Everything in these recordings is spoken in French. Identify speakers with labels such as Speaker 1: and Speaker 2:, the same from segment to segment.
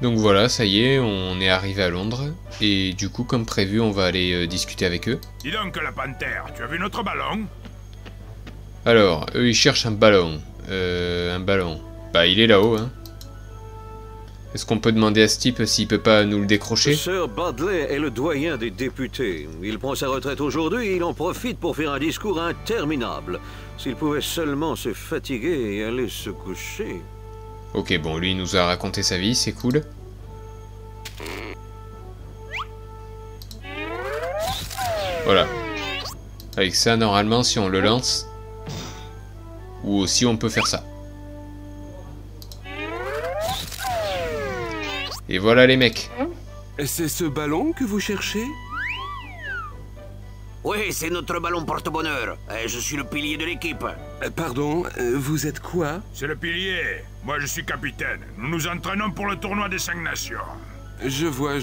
Speaker 1: Donc voilà, ça y est, on est arrivé à Londres. Et du coup, comme prévu, on va aller discuter avec eux.
Speaker 2: Dis donc, la panthère, tu as vu notre ballon?
Speaker 1: Alors, eux, ils cherchent un ballon. Un ballon. Bah, il est là-haut, hein. Est-ce qu'on peut demander à ce type s'il peut pas nous le décrocher?
Speaker 3: Sir Badley est le doyen des députés. Il prend sa retraite aujourd'hui et il en profite pour faire un discours interminable. S'il pouvait seulement se fatiguer et aller se coucher.
Speaker 1: Ok, bon, lui, il nous a raconté sa vie, c'est cool. Voilà. Avec ça, normalement, si on le lance... Ou aussi, on peut faire ça. Et voilà les mecs.
Speaker 4: C'est ce ballon que vous cherchez?
Speaker 5: Oui, c'est notre ballon porte-bonheur. Je suis le pilier de l'équipe.
Speaker 4: Pardon, vous êtes quoi?
Speaker 2: C'est le pilier. Moi, je suis capitaine. Nous nous entraînons pour le tournoi des 5 nations.
Speaker 4: Je vois,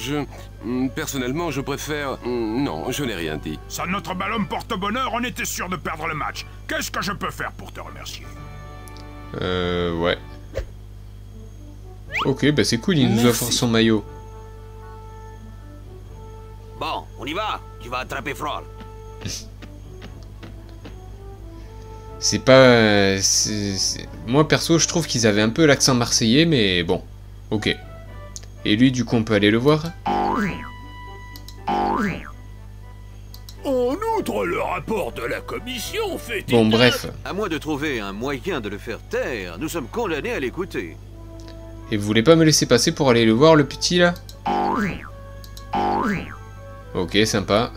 Speaker 4: personnellement, je préfère... Non, je n'ai rien dit.
Speaker 2: Sans notre ballon porte-bonheur, on était sûr de perdre le match. Qu'est-ce que je peux faire pour te remercier?
Speaker 1: Ouais. Ok, bah c'est cool, il nous offre son maillot.
Speaker 5: Bon, on y va. Tu vas attraper Froll.
Speaker 1: C'est pas... Moi, perso, je trouve qu'ils avaient un peu l'accent marseillais, mais bon. Ok. Et lui, du coup, on peut aller le voir?
Speaker 6: En outre, le rapport de la commission fait...
Speaker 1: Bon, bref.
Speaker 3: À moins de trouver un moyen de le faire taire, nous sommes condamnés à l'écouter.
Speaker 1: Et vous voulez pas me laisser passer pour aller le voir, le petit, là? Ok, sympa.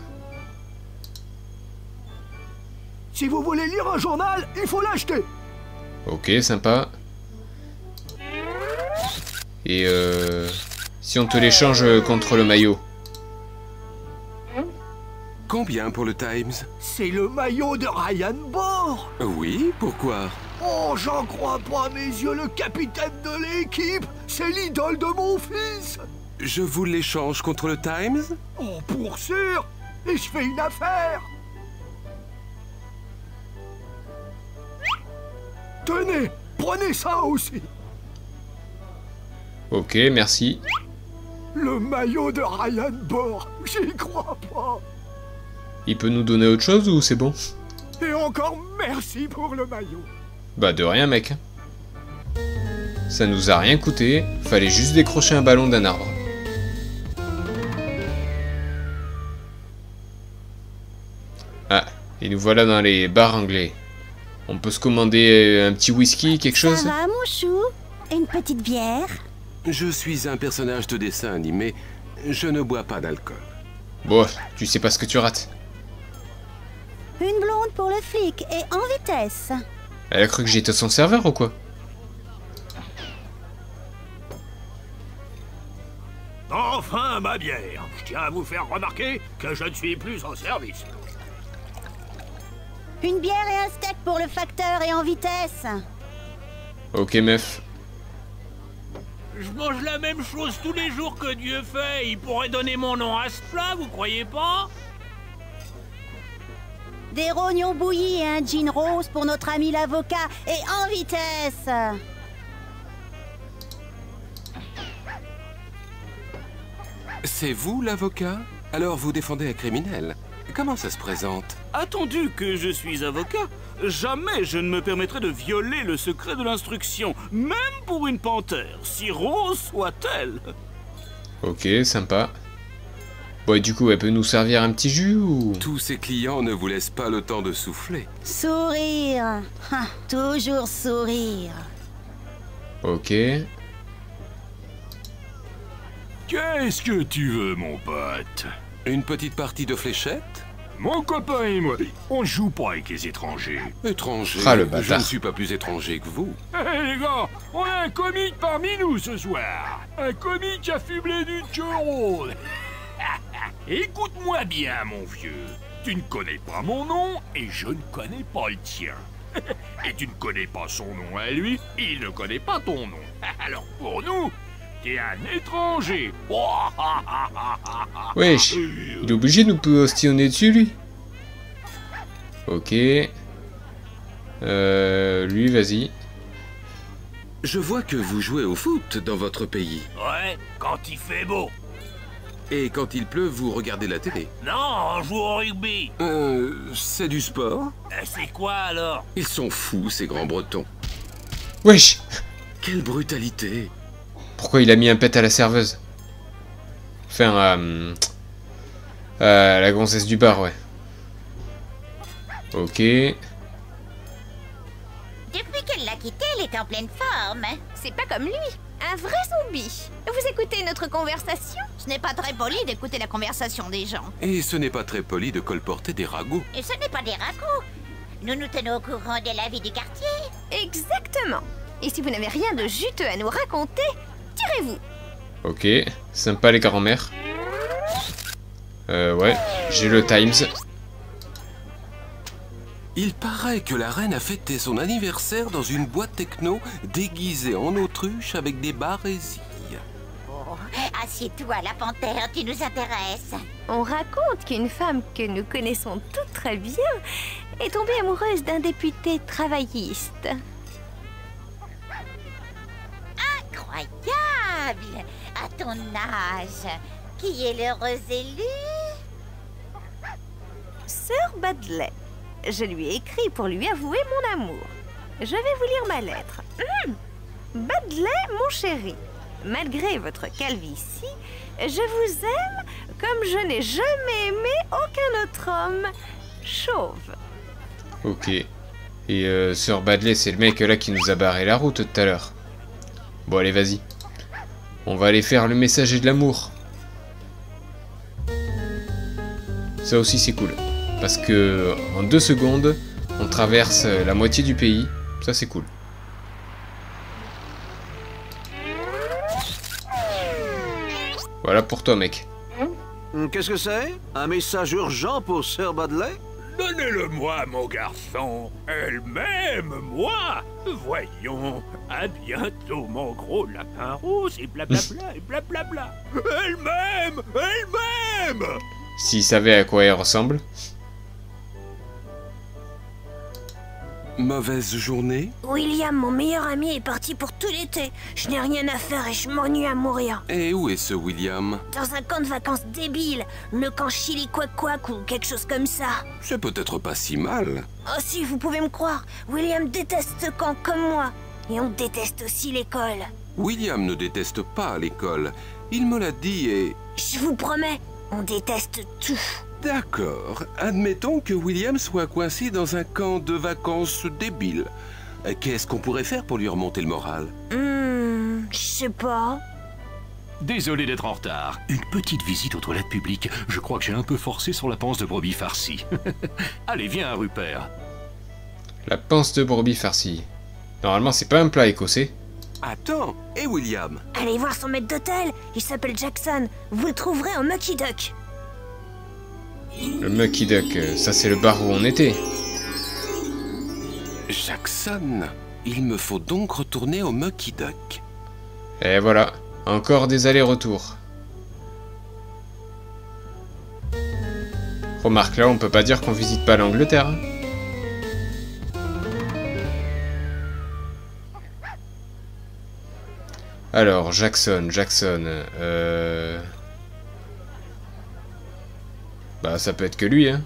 Speaker 6: Si vous voulez lire un journal, il faut l'acheter.
Speaker 1: Ok, sympa. Et si on te l'échange contre le maillot?
Speaker 4: Combien pour le Times?
Speaker 6: C'est le maillot de Ryan Bohr.
Speaker 4: Oui, pourquoi?
Speaker 6: Oh, j'en crois pas à mes yeux, le capitaine de l'équipe. C'est l'idole de mon fils.
Speaker 4: Je vous l'échange contre le Times?
Speaker 6: Oh, pour sûr. Et je fais une affaire. Tenez, prenez ça aussi.
Speaker 1: Ok, merci.
Speaker 6: Le maillot de Ryan Bohr, j'y crois pas.
Speaker 1: Il peut nous donner autre chose ou c'est bon?
Speaker 6: Et encore merci pour le maillot.
Speaker 1: Bah de rien, mec. Ça nous a rien coûté, fallait juste décrocher un ballon d'un arbre. Ah, et nous voilà dans les bars anglais. On peut se commander un petit whisky, quelque chose?
Speaker 7: Ça va, mon chou? Une petite bière?
Speaker 4: Je suis un personnage de dessin animé. Je ne bois pas d'alcool.
Speaker 1: Bon, tu sais pas ce que tu rates.
Speaker 7: Une blonde pour le flic et en vitesse.
Speaker 1: Elle a cru que j'étais son serveur ou quoi?
Speaker 6: Enfin, ma bière. Je tiens à vous faire remarquer que je ne suis plus en service.
Speaker 7: Une bière et un steak pour le facteur et en vitesse.
Speaker 1: Ok, meuf.
Speaker 8: Je mange la même chose tous les jours que Dieu fait. Il pourrait donner mon nom à ce plat, vous croyez pas?
Speaker 7: Des rognons bouillis et un gin rose pour notre ami l'avocat et en vitesse.
Speaker 4: C'est vous, l'avocat? Alors vous défendez un criminel. Comment ça se présente?
Speaker 8: Attendu que je suis avocat, jamais je ne me permettrai de violer le secret de l'instruction, même pour une panthère, si rose soit-elle.
Speaker 1: Ok, sympa. Bon, et du coup, elle peut nous servir un petit jus ou...
Speaker 4: Tous ces clients ne vous laissent pas le temps de souffler.
Speaker 7: Sourire. Toujours sourire.
Speaker 1: Ok.
Speaker 6: Qu'est-ce que tu veux, mon pote?
Speaker 4: Une petite partie de fléchettes?
Speaker 6: Mon copain et moi, on ne joue pas avec les étrangers.
Speaker 4: Étranger?
Speaker 1: Ah, le
Speaker 4: Je
Speaker 1: bâtard.
Speaker 4: ne suis pas plus étranger que vous.
Speaker 6: Hé les gars, on a un comique parmi nous ce soir. Un comique affublé d'une queue rose. Écoute-moi bien, mon vieux. Tu ne connais pas mon nom et je ne connais pas le tien. Et tu ne connais pas son nom à lui, il ne connaît pas ton nom. Alors pour nous, t'es un étranger.
Speaker 1: Wesh, il est obligé de nous postillonner dessus, lui? Ok. Lui, vas-y.
Speaker 4: Je vois que vous jouez au foot dans votre pays.
Speaker 6: Ouais, quand il fait beau.
Speaker 4: Et quand il pleut, vous regardez la télé.
Speaker 6: Non, on joue au rugby.
Speaker 4: C'est du sport?
Speaker 6: C'est quoi alors?
Speaker 4: Ils sont fous, ces grands bretons.
Speaker 1: Wesh!
Speaker 4: Quelle brutalité!
Speaker 1: Pourquoi il a mis un pet à la serveuse? Enfin, la grossesse du bar, ouais. Ok.
Speaker 7: Depuis qu'elle l'a quitté, elle est en pleine forme.
Speaker 9: C'est pas comme lui, un vrai zombie. Vous écoutez notre conversation?
Speaker 7: Ce n'est pas très poli d'écouter la conversation des gens.
Speaker 4: Et ce n'est pas très poli de colporter des ragots.
Speaker 7: Et ce n'est pas des ragots. Nous nous tenons au courant de la vie du quartier.
Speaker 9: Exactement. Et si vous n'avez rien de juteux à nous raconter, tirez-vous.
Speaker 1: Ok. Sympa les grands-mères. Ouais. J'ai le Times.
Speaker 4: Il paraît que la reine a fêté son anniversaire dans une boîte techno déguisée en autruche avec des barésilles.
Speaker 7: Oh, assieds-toi, la panthère, tu nous intéresses.
Speaker 9: On raconte qu'une femme que nous connaissons toutes très bien est tombée amoureuse d'un député travailliste.
Speaker 7: Incroyable! À ton âge, qui est l'heureux élu?
Speaker 9: Sœur Badley. Je lui ai écrit pour lui avouer mon amour. Je vais vous lire ma lettre. Badley, mon chéri, malgré votre calvitie, je vous aime comme je n'ai jamais aimé aucun autre homme chauve.
Speaker 1: Ok. Et Sœur Badley, c'est le mec là qui nous a barré la route tout à l'heure. Bon, allez, vas-y. On va aller faire le messager de l'amour. Ça aussi, c'est cool. Parce que en 2 secondes, on traverse la moitié du pays. Ça, c'est cool. Voilà pour toi, mec.
Speaker 3: Qu'est-ce que c'est? Un message urgent pour Sir Badley?
Speaker 6: Donnez-le-moi, mon garçon. Elle m'aime, moi. Voyons. À bientôt, mon gros lapin rose, et blablabla, et blablabla. Elle m'aime. Elle m'aime.
Speaker 1: S'il savait à quoi elle ressemble.
Speaker 4: Mauvaise journée?
Speaker 9: William, mon meilleur ami, est parti pour tout l'été. Je n'ai rien à faire et je m'ennuie à mourir.
Speaker 4: Et où est ce William?
Speaker 9: Dans un camp de vacances débile. Le camp Chili Quack Quack ou quelque chose comme ça.
Speaker 4: C'est peut-être pas si mal.
Speaker 9: Oh si, vous pouvez me croire. William déteste ce camp comme moi. Et on déteste aussi l'école.
Speaker 4: William ne déteste pas l'école. Il me l'a dit et...
Speaker 9: Je vous promets, on déteste tout.
Speaker 4: D'accord. Admettons que William soit coincé dans un camp de vacances débile. Qu'est-ce qu'on pourrait faire pour lui remonter le moral?
Speaker 9: Je sais pas.
Speaker 6: Désolé d'être en retard. Une petite visite aux toilettes publiques. Je crois que j'ai un peu forcé sur la panse de brebis farcie. Allez, viens, Rupert.
Speaker 1: La panse de brebis farcie. Normalement, c'est pas un plat écossais.
Speaker 4: Attends, et William?
Speaker 9: Allez voir son maître d'hôtel. Il s'appelle Jackson. Vous le trouverez en Mucky Duck.
Speaker 1: Le Mucky Duck, ça c'est le bar où on était.
Speaker 4: Jackson, il me faut donc retourner au Mucky Duck.
Speaker 1: Et voilà, encore des allers-retours. Remarque, là on peut pas dire qu'on visite pas l'Angleterre. Hein. Alors, Jackson, bah ça peut être que lui, hein.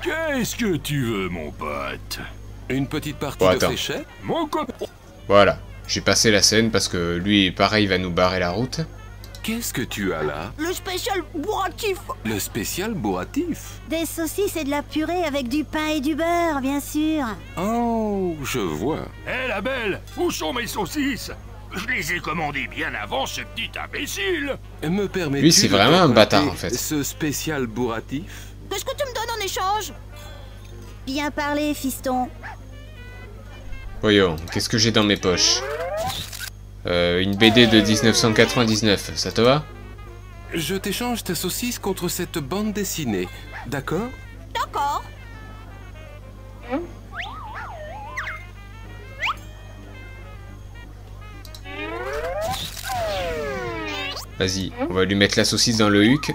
Speaker 6: Qu'est-ce que tu veux, mon pote?
Speaker 4: Une petite partie
Speaker 1: Bon,
Speaker 4: de
Speaker 1: attends.
Speaker 4: fléchettes?
Speaker 6: Mon copain.
Speaker 1: Voilà, j'ai passé la scène parce que lui, pareil, va nous barrer la route.
Speaker 4: Qu'est-ce que tu as là?
Speaker 7: Le spécial bourratif.
Speaker 4: Le spécial bourratif?
Speaker 7: Des saucisses et de la purée avec du pain et du beurre, bien sûr.
Speaker 4: Oh, je vois.
Speaker 6: Hé, la belle, où sont mes saucisses? Je les ai commandées bien avant ce petit imbécile.
Speaker 4: Me permets-tu
Speaker 1: Lui, c'est
Speaker 4: de
Speaker 1: vraiment un
Speaker 4: t'emprunter
Speaker 1: bâtard, en fait.
Speaker 4: Ce spécial bourratif?
Speaker 7: Qu'est-ce que tu me donnes en échange? Bien parlé, fiston.
Speaker 1: Voyons, qu'est-ce que j'ai dans mes poches? Une BD de 1999, ça te va?
Speaker 4: Je t'échange ta saucisse contre cette bande dessinée, d'accord?
Speaker 7: D'accord.
Speaker 1: Vas-y, on va lui mettre la saucisse dans le huc.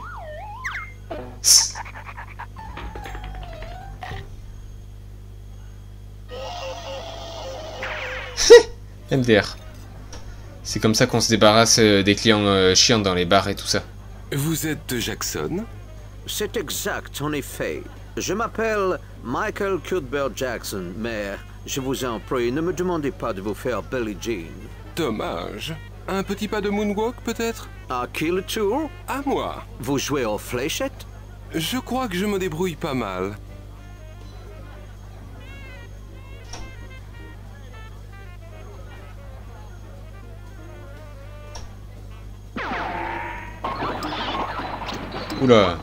Speaker 1: MDR. C'est comme ça qu'on se débarrasse des clients chiants dans les bars et tout ça.
Speaker 4: Vous êtes Jackson?
Speaker 3: C'est exact, en effet. Je m'appelle Michael Cuthbert Jackson, mais je vous en prie, ne me demandez pas de vous faire Billie Jean.
Speaker 4: Dommage. Un petit pas de moonwalk, peut-être?
Speaker 3: À qui le tour?
Speaker 4: À moi.
Speaker 3: Vous jouez aux fléchettes?
Speaker 4: Je crois que je me débrouille pas mal.
Speaker 1: Oula.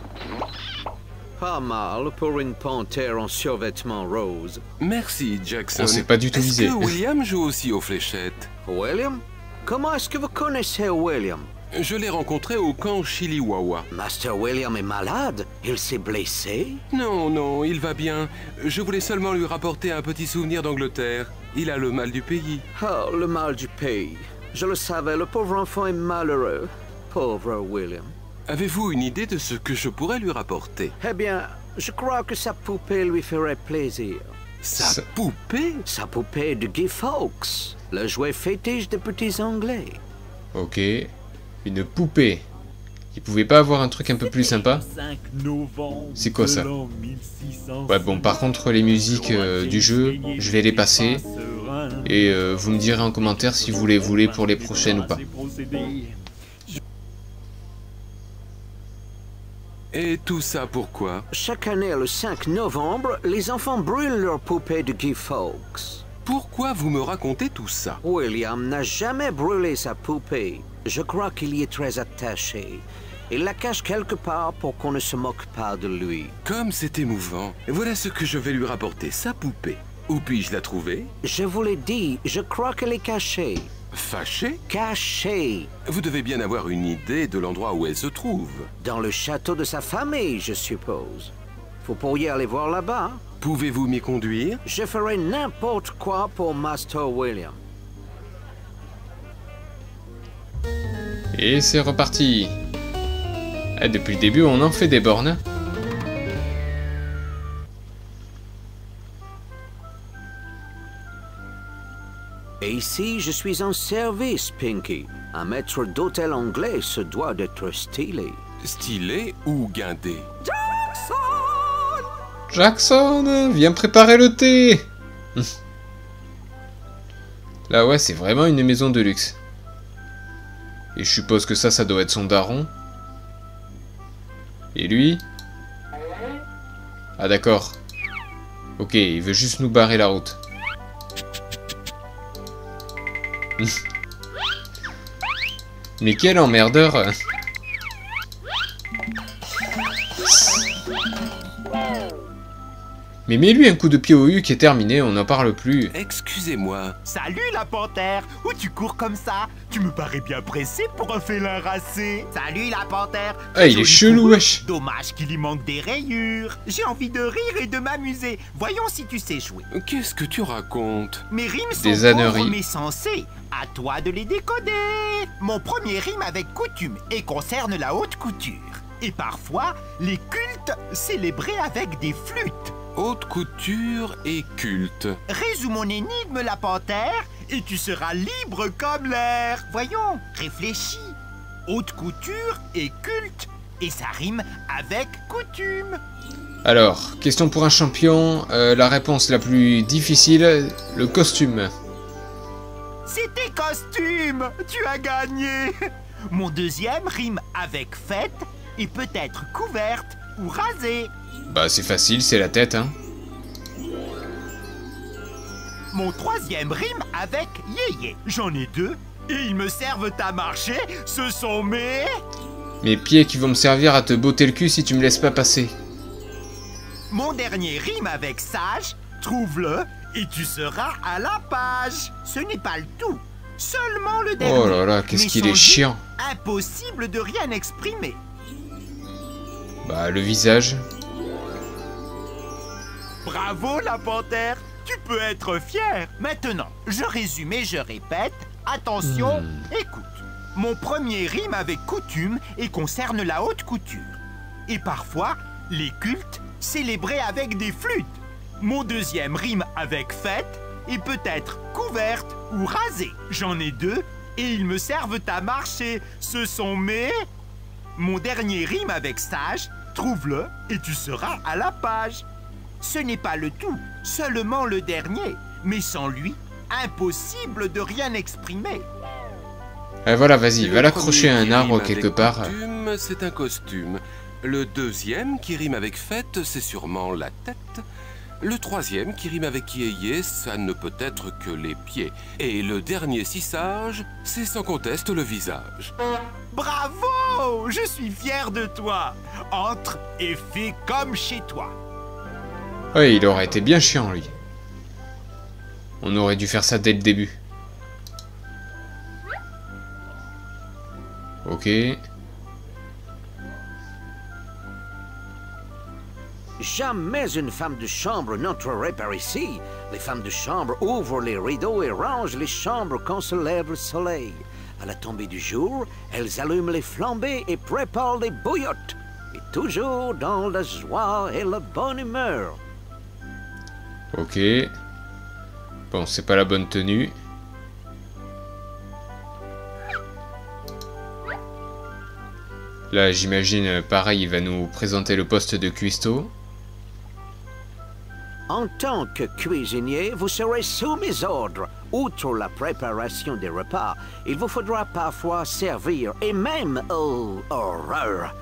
Speaker 3: Pas mal pour une panthère en survêtement rose.
Speaker 4: Merci, Jackson.
Speaker 1: On s'est pas du tout visé.
Speaker 4: Est-ce que William joue aussi aux fléchettes?
Speaker 3: William? Comment est-ce que vous connaissez William?
Speaker 4: Je l'ai rencontré au camp Chiliwawa.
Speaker 3: Master William est malade? Il s'est blessé?
Speaker 4: Non, non, il va bien. Je voulais seulement lui rapporter un petit souvenir d'Angleterre. Il a le mal du pays.
Speaker 3: Oh, le mal du pays. Je le savais, le pauvre enfant est malheureux. Pauvre William.
Speaker 4: Avez-vous une idée de ce que je pourrais lui rapporter?
Speaker 3: Eh bien, je crois que sa poupée lui ferait plaisir.
Speaker 4: Sa poupée?
Speaker 3: Sa poupée de Guy Fawkes, le jouet fétiche des petits Anglais.
Speaker 1: Ok. Une poupée. Il pouvait pas avoir un truc un peu plus sympa? C'est quoi ça? Ouais, bon, par contre, les musiques du jeu, je vais les passer. Et vous me direz en commentaire si vous les voulez pour les prochaines ou pas.
Speaker 4: Et tout ça pourquoi?
Speaker 3: Chaque année, le 5 novembre, les enfants brûlent leur poupée de Guy Fawkes.
Speaker 4: Pourquoi vous me racontez tout ça?
Speaker 3: William n'a jamais brûlé sa poupée. Je crois qu'il y est très attaché. Il la cache quelque part pour qu'on ne se moque pas de lui.
Speaker 4: Comme c'est émouvant. Voilà ce que je vais lui rapporter, sa poupée. Où puis-je la trouver?
Speaker 3: Je vous l'ai dit, je crois qu'elle est cachée.
Speaker 4: Fâchée?
Speaker 3: Cachée.
Speaker 4: Vous devez bien avoir une idée de l'endroit où elle se trouve.
Speaker 3: Dans le château de sa famille, je suppose. Vous pourriez aller voir là-bas.
Speaker 4: Pouvez-vous m'y conduire?
Speaker 3: Je ferai n'importe quoi pour Master William.
Speaker 1: Et c'est reparti. Ah, depuis le début, on en fait des bornes.
Speaker 3: Et ici, je suis en service, Pinky. Un maître d'hôtel anglais se doit d'être stylé.
Speaker 4: Stylé ou guindé?
Speaker 1: Jackson, viens préparer le thé. Là, ouais, c'est vraiment une maison de luxe. Et je suppose que ça doit être son daron. Et lui? Ah, d'accord. Ok, il veut juste nous barrer la route. Mais quel emmerdeur! Mais mets-lui un coup de pied au huc et terminé, on n'en parle plus.
Speaker 4: Excusez-moi.
Speaker 10: Salut la panthère! Où tu cours comme ça? Tu me parais bien pressé pour un félin racé. Salut la panthère!
Speaker 1: Ah, il est chelou, wesh!
Speaker 10: Dommage qu'il y manque des rayures. J'ai envie de rire et de m'amuser. Voyons si tu sais jouer.
Speaker 4: Qu'est-ce que tu racontes?
Speaker 10: Mes rimes sont
Speaker 1: Des âneries.
Speaker 10: pauvres mais sensées. À toi de les décoder. Mon premier rime avec coutume et concerne la haute couture. Et parfois, les cultes célébrés avec des flûtes.
Speaker 4: Haute couture et culte.
Speaker 10: Résous mon énigme, la panthère, et tu seras libre comme l'air. Voyons, réfléchis. Haute couture et culte, et ça rime avec coutume.
Speaker 1: Alors, question pour un champion, la réponse la plus difficile, le costume.
Speaker 10: C'était costume, tu as gagné. Mon deuxième rime avec fête, et peut-être couverte ou rasée.
Speaker 1: Bah c'est facile, c'est la tête, hein.
Speaker 10: Mon troisième rime avec yéyé. J'en ai deux, et ils me servent à marcher, ce sont mes
Speaker 1: pieds qui vont me servir à te botter le cul si tu me laisses pas passer.
Speaker 10: Mon dernier rime avec sage, trouve-le, et tu seras à la page. Ce n'est pas le tout, seulement le dernier.
Speaker 1: Oh là là, qu'est-ce
Speaker 10: Mais
Speaker 1: qu'il
Speaker 10: sans
Speaker 1: est chiant.
Speaker 10: doute, impossible de rien exprimer.
Speaker 1: Bah le visage.
Speaker 10: Bravo la panthère, tu peux être fier. Maintenant, je résume et je répète. Attention, écoute. Mon premier rime avec coutume et concerne la haute couture. Et parfois, les cultes célébrés avec des flûtes. Mon deuxième rime avec fête et peut être couverte ou rasée. J'en ai 2 et ils me servent à marcher. Ce sont mes... Mon dernier rime avec sage, trouve-le et tu seras à la page. Ce n'est pas le tout, seulement le dernier. Mais sans lui, impossible de rien exprimer.
Speaker 1: Voilà, vas-y, va l'accrocher à un arbre quelque part.
Speaker 4: Costume, c'est un costume. Le deuxième qui rime avec fête, c'est sûrement la tête. Le troisième qui rime avec yéyé, ça ne peut être que les pieds. Et le dernier si sage, c'est sans conteste le visage.
Speaker 10: Bravo! Je suis fier de toi. Entre et fais comme chez toi.
Speaker 1: Ouais, il aurait été bien chiant, lui. On aurait dû faire ça dès le début. Ok.
Speaker 3: Jamais une femme de chambre n'entrerait par ici. Les femmes de chambre ouvrent les rideaux et rangent les chambres quand se lève le soleil. À la tombée du jour, elles allument les flambées et préparent les bouillottes. Et toujours dans la joie et la bonne humeur.
Speaker 1: Ok. Bon, c'est pas la bonne tenue. Là, j'imagine, pareil, il va nous présenter le poste de cuistot.
Speaker 3: En tant que cuisinier, vous serez sous mes ordres. Outre la préparation des repas, il vous faudra parfois servir et même, oh, horreur,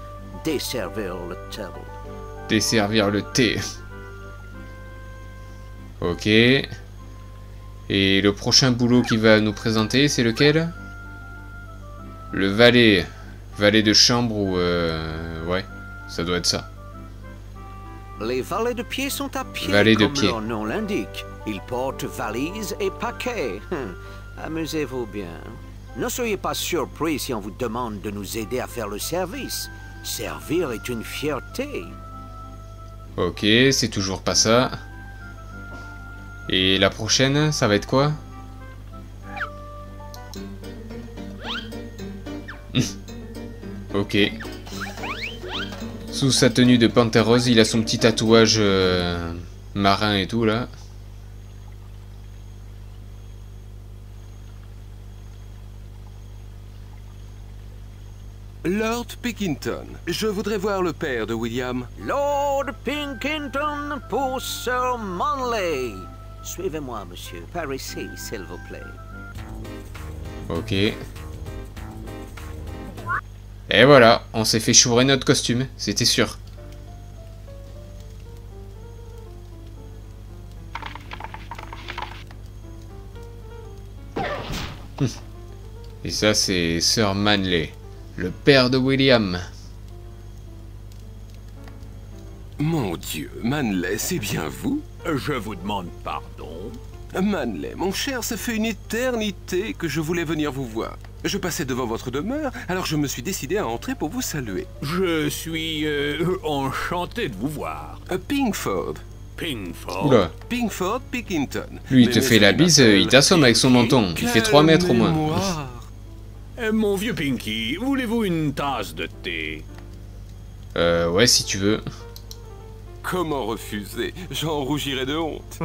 Speaker 3: desservir le table.
Speaker 1: Desservir le thé. Ok. Et le prochain boulot qu'il va nous présenter, c'est lequel? Le valet. Valet de chambre ou... ouais, ça doit être ça.
Speaker 3: Les valets de pied sont à pied, comme leur nom l'indique. Ils portent valises et paquets. Amusez-vous bien. Ne soyez pas surpris si on vous demande de nous aider à faire le service. Servir est une fierté.
Speaker 1: Ok, c'est toujours pas ça. Et la prochaine, ça va être quoi? Ok. Sous sa tenue de panthère rose, il a son petit tatouage marin et tout là.
Speaker 4: Lord Pickington, je voudrais voir le père de William.
Speaker 3: Lord Pickington pour Sir Manley. Suivez-moi, monsieur. Par ici, s'il vous plaît.
Speaker 1: Ok. Et voilà, on s'est fait chourer notre costume, c'était sûr. Et ça, c'est Sir Manley, le père de William.
Speaker 4: Mon Dieu, Manley, c'est bien vous?
Speaker 6: Je vous demande pardon.
Speaker 4: Manley, mon cher, ça fait une éternité que je voulais venir vous voir. Je passais devant votre demeure, alors je me suis décidé à entrer pour vous saluer.
Speaker 6: Je suis enchanté de vous voir.
Speaker 4: Pinkford.
Speaker 6: Pinkford.
Speaker 1: Oula.
Speaker 4: Pinkford Pickington.
Speaker 1: Lui, il te fait la bise, il t'assomme avec son menton. Il fait 3 mètres au moins.
Speaker 6: Mon vieux Pinky, voulez-vous une tasse de thé?
Speaker 1: Ouais, si tu veux.
Speaker 4: Comment refuser? J'en rougirais de honte.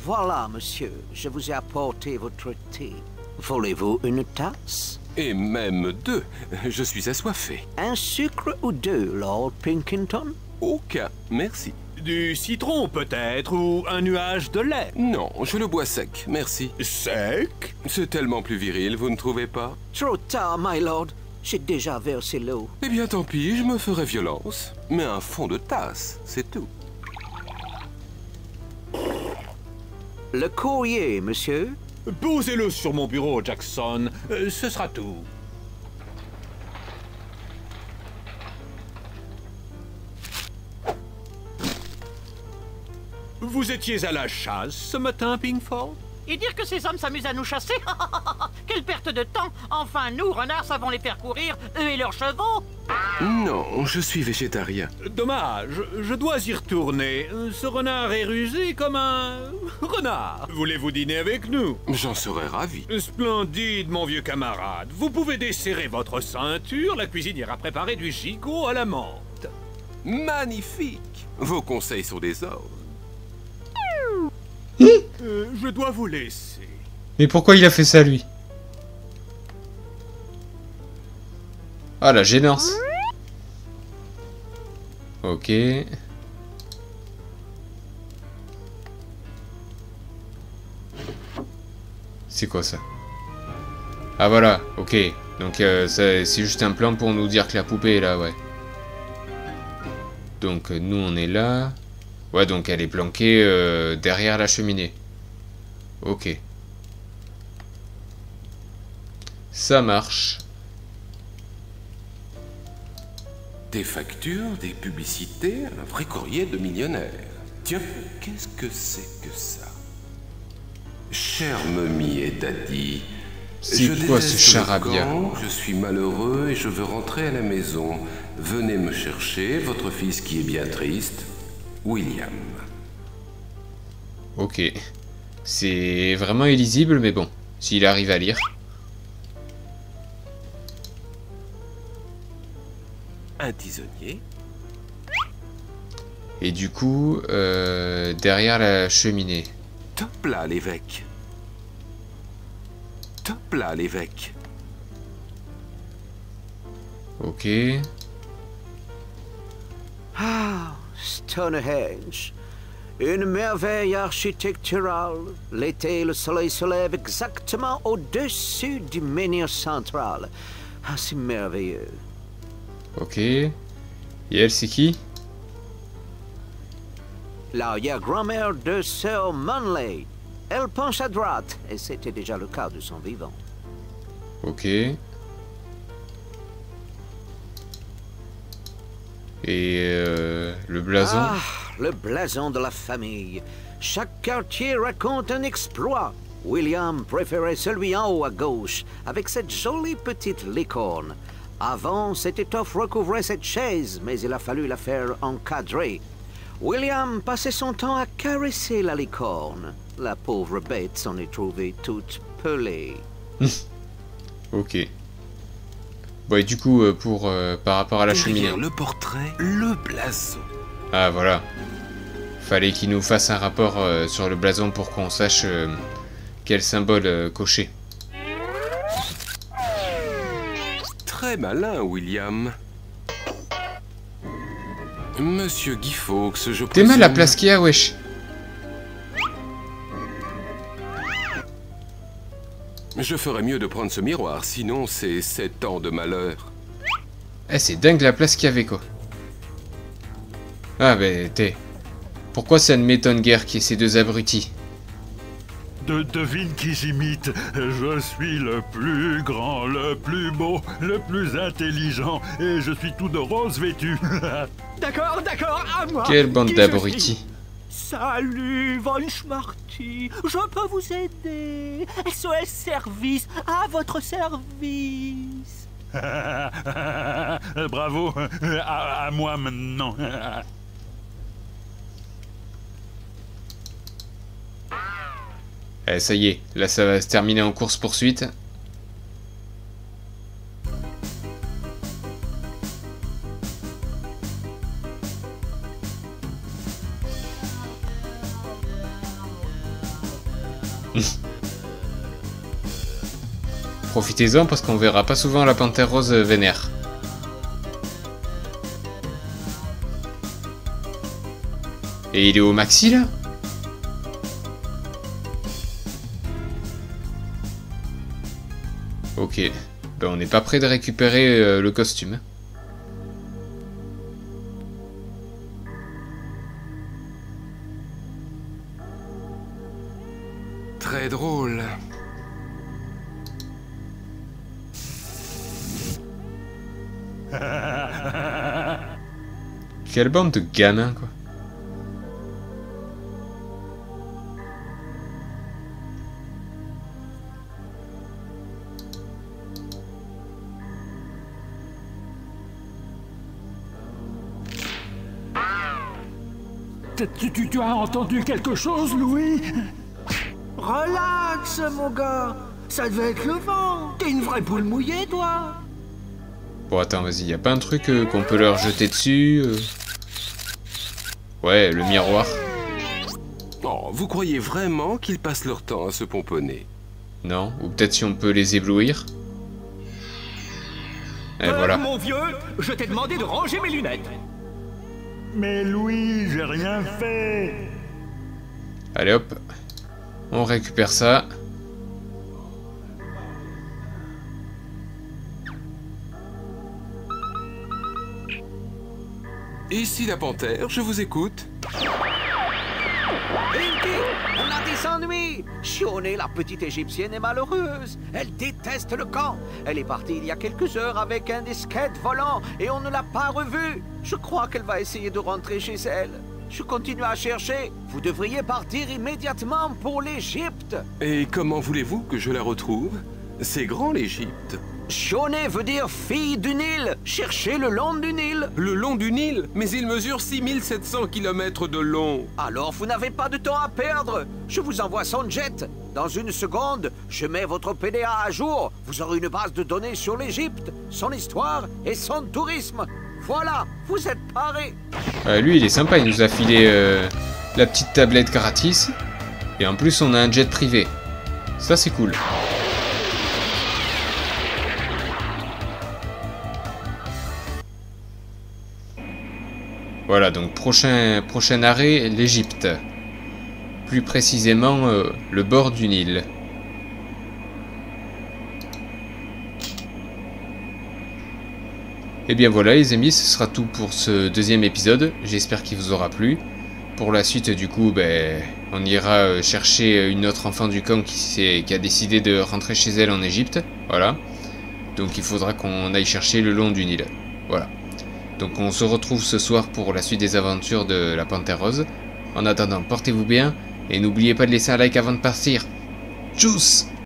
Speaker 3: Voilà, monsieur, je vous ai apporté votre thé. Voulez-vous une tasse?
Speaker 4: Et même 2. Je suis assoiffé.
Speaker 3: Un sucre ou 2, Lord Pinkington?
Speaker 4: Aucun, merci.
Speaker 6: Du citron peut-être, ou un nuage de lait?
Speaker 4: Non, je le bois sec, merci.
Speaker 6: Sec?
Speaker 4: C'est tellement plus viril, vous ne trouvez pas?
Speaker 3: Trop tard, my lord. J'ai déjà versé l'eau.
Speaker 4: Eh bien, tant pis, je me ferai violence. Mais un fond de tasse, c'est tout.
Speaker 3: Le courrier, monsieur?
Speaker 6: Posez-le sur mon bureau, Jackson. Ce sera tout. Vous étiez à la chasse ce matin, Pinkford?
Speaker 11: Et dire que ces hommes s'amusent à nous chasser? Quelle perte de temps! Enfin, nous, renards, savons les faire courir, eux et leurs chevaux!
Speaker 4: Non, je suis végétarien.
Speaker 6: Dommage, je dois y retourner. Ce renard est rusé comme un renard. Voulez-vous dîner avec nous?
Speaker 4: J'en serais ravi.
Speaker 6: Splendide, mon vieux camarade. Vous pouvez desserrer votre ceinture, la cuisinière a préparé du gigot à la menthe.
Speaker 4: Magnifique! Vos conseils sont des ordres.
Speaker 6: Je dois vous laisser.
Speaker 1: Mais pourquoi il a fait ça, lui? Ah, la gênance. Ok. C'est quoi ça? Ah voilà, ok. Donc c'est juste un plan pour nous dire que la poupée est là, ouais. Donc nous on est là. Ouais, donc elle est planquée derrière la cheminée. Ok. Ça marche.
Speaker 4: Des factures, des publicités, un vrai courrier de millionnaire. Tiens, qu'est-ce que c'est que ça? Cher Mummy et Daddy,
Speaker 1: c'est quoi ce charabia?
Speaker 4: Je suis malheureux et je veux rentrer à la maison. Venez me chercher, votre fils qui est bien triste, William.
Speaker 1: Ok. C'est vraiment illisible, mais bon, s'il arrive à lire.
Speaker 4: Un tisonnier.
Speaker 1: Et du coup, derrière la cheminée.
Speaker 4: Top là, l'évêque. Top là, l'évêque.
Speaker 1: Ok.
Speaker 3: Ah, Stonehenge. Une merveille architecturale. L'été, le soleil se lève exactement au-dessus du menhir central. Ah, c'est merveilleux.
Speaker 1: Ok. Et elle, c'est qui?
Speaker 3: L'arrière-grand-mère de Sir Manley. Elle penche à droite, et c'était déjà le cas de son vivant.
Speaker 1: Ok. Et le blason?
Speaker 3: Ah, le blason de la famille. Chaque quartier raconte un exploit. William préférait celui en haut à gauche, avec cette jolie petite licorne. Avant, cette étoffe recouvrait cette chaise, mais il a fallu la faire encadrer. William passait son temps à caresser la licorne. La pauvre bête s'en est trouvée toute pelée.
Speaker 1: Ok. Bon, et du coup, par rapport à la cheminée.
Speaker 4: Le portrait, le blason.
Speaker 1: Ah, voilà. Fallait qu'il nous fasse un rapport sur le blason pour qu'on sache quel symbole cocher.
Speaker 4: Très malin, William. Monsieur Guy Fawkes, je
Speaker 1: T'es mal la place qu'il y a, wesh.
Speaker 4: Je ferais mieux de prendre ce miroir, sinon c'est 7 ans de malheur.
Speaker 1: Eh, c'est dingue la place qu'il y avait, quoi. Ah, ben, pourquoi ça ne m'étonne guère qu'il y ait ces deux abrutis?
Speaker 2: Devine qui j'imite. Je suis le plus grand, le plus beau, le plus intelligent, et je suis tout de rose vêtu.
Speaker 11: D'accord, à moi.
Speaker 1: Quelle bande d'abrutis.
Speaker 11: Salut, Von Schmarty. Je peux vous aider. SOS Service, à votre service.
Speaker 2: Bravo, à moi maintenant.
Speaker 1: Eh, ça y est, là ça va se terminer en course-poursuite. Profitez-en parce qu'on verra pas souvent la panthère rose vénère. Et il est au maxi là? Ok, ben on n'est pas prêt de récupérer le costume.
Speaker 4: Très drôle.
Speaker 1: Quelle bande de gamins, quoi.
Speaker 2: Tu as entendu quelque chose, Louis?
Speaker 12: Relax, mon gars. Ça devait être le vent. T'es une vraie poule mouillée, toi.
Speaker 1: Bon, attends, vas-y, y a pas un truc qu'on peut leur jeter dessus Ouais, le miroir.
Speaker 4: Oh, vous croyez vraiment qu'ils passent leur temps à se pomponner?
Speaker 1: Non, ou peut-être si on peut les éblouir. Et voilà.
Speaker 12: Mon vieux, je t'ai demandé de ranger mes lunettes.
Speaker 2: Mais Louis, j'ai rien fait.
Speaker 1: Allez hop, on récupère ça.
Speaker 4: Ici la panthère, je vous écoute.
Speaker 3: Pinky, on a des ennuis. Shionne, la petite égyptienne, est malheureuse. Elle déteste le camp. Elle est partie il y a quelques heures avec un disquette volant et on ne l'a pas revue. Je crois qu'elle va essayer de rentrer chez elle. Je continue à chercher. Vous devriez partir immédiatement pour l'Égypte.
Speaker 4: Et comment voulez-vous que je la retrouve? C'est grand l'Égypte.
Speaker 3: Shionne veut dire fille du Nil. Cherchez le long du Nil.
Speaker 4: Le long du Nil? Mais il mesure 6700 km de long.
Speaker 3: Alors vous n'avez pas de temps à perdre. Je vous envoie son jet. Dans une seconde, je mets votre PDA à jour. Vous aurez une base de données sur l'Égypte, son histoire et son tourisme. Voilà, vous êtes parés.
Speaker 1: Lui, il est sympa, il nous a filé la petite tablette gratis. Et en plus, on a un jet privé. Ça, c'est cool. Voilà, donc prochain arrêt, l'Égypte. Plus précisément, le bord du Nil. Et bien voilà les amis, ce sera tout pour ce deuxième épisode. J'espère qu'il vous aura plu. Pour la suite du coup, on ira chercher une autre enfant du camp qui a décidé de rentrer chez elle en Égypte. Voilà. Donc il faudra qu'on aille chercher le long du Nil. Voilà. Donc on se retrouve ce soir pour la suite des aventures de la Panthère Rose. En attendant, portez-vous bien et n'oubliez pas de laisser un like avant de partir. Tchuss!